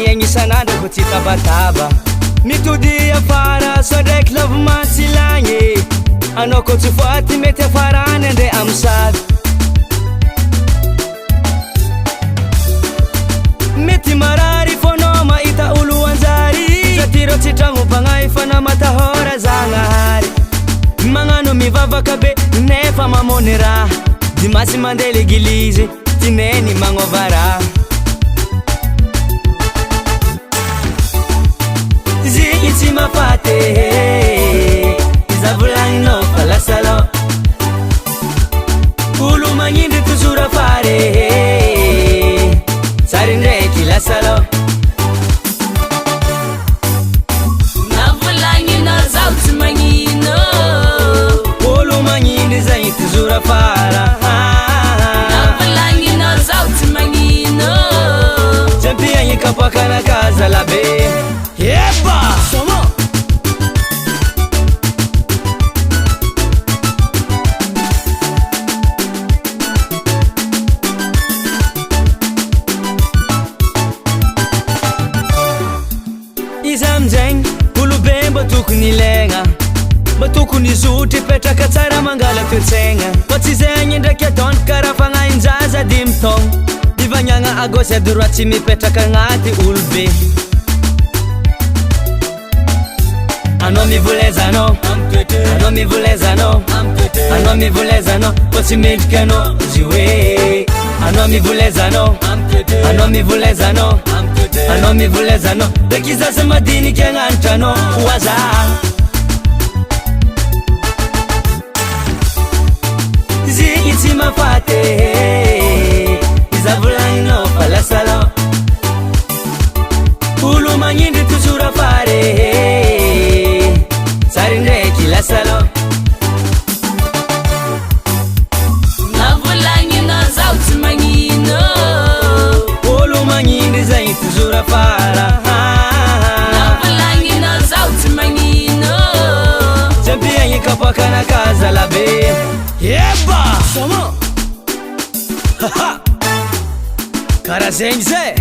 miaigny isan'andro ko tsy tabataba mitody afara so ndraiky lavomatsy lagny anao ko tsy faty mety afarany andre amy sady mety marary fonao mahita olo anjary satiro tsy tragno bagnay fa namatahora zagnahary magnano mivavaka be nefa mamony raha dimasy mandeha l'eglizy tineny magnova raha zigny tsy mafaty izavolaninao fa lasalao olo magnindry toujours afary sary ndraiky lasalao navolagninao zaho tsy magnino olo magnindry zagny toujours afara navolagninao zaho tsy magnino jampiagny kapakana kaza labe eba somo izamzegny olobe mba tokony ilaigna mba tokony zotry petraka tsara mangala toetsaigna fa tsy zegny ndraiky ataony karaha fagnahinjaza dimy taogno divagnagna à gauche à droite tsy mipetraka agnaty olobe anao mivolezanao anao mivolezanao anao mivolezanao fa tsy mendriky anao joué anao mivolezanao anao mivolezanao anao mivolezanao ndraiky zaza madiniky agnanitra anao oaza zigny tsy mafaty izavolaninao fa lasalao olo magnindry toujours afary sary ndraiky lasalao navolagninao zaho tsy magnino olo magnindry zagny toujours afara navolagninao zaho tsy magnino jampiagny kapakana kaza labe eba somo karaha zegny zay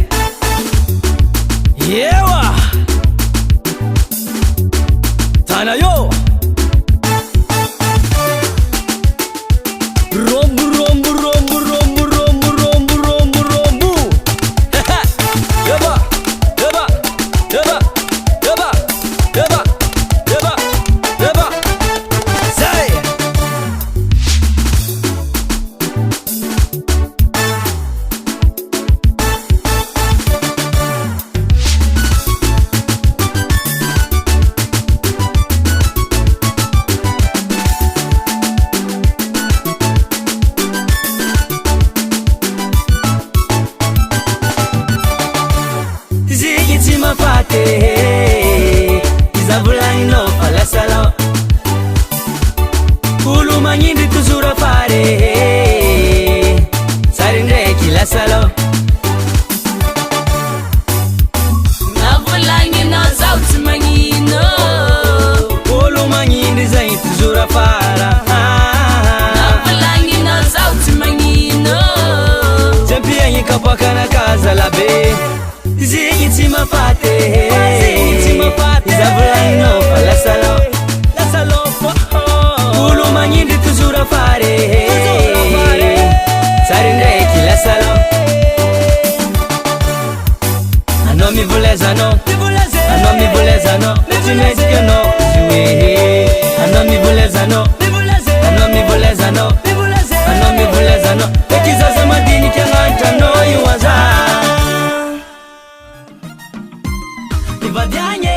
ewa tana yo rombo rombo rombo rombo rombo rombo rombo rombo eba eba eba eba eba eba eba say zigny tsy mafaty izavolaninao fa lasalao olo magnindry toujours afary sary ndraiky lasalao navolagninao zaho tsy magnino olo magnindry zagny toujours afara navolagninao zaho tsy magnino jampiagny kapakana kaza labe zigny tsy mafaty izavolaninao fa lasalao olo magnindry toujours afary sary ndraiky lasalao anao mivolezanao anao mivolezanao tsy mendriky anao joué anao mivolezanao anao mivolezanao anao mivolezanao ndraiky zaza madiniky agnanitra anao io aza ivadiagny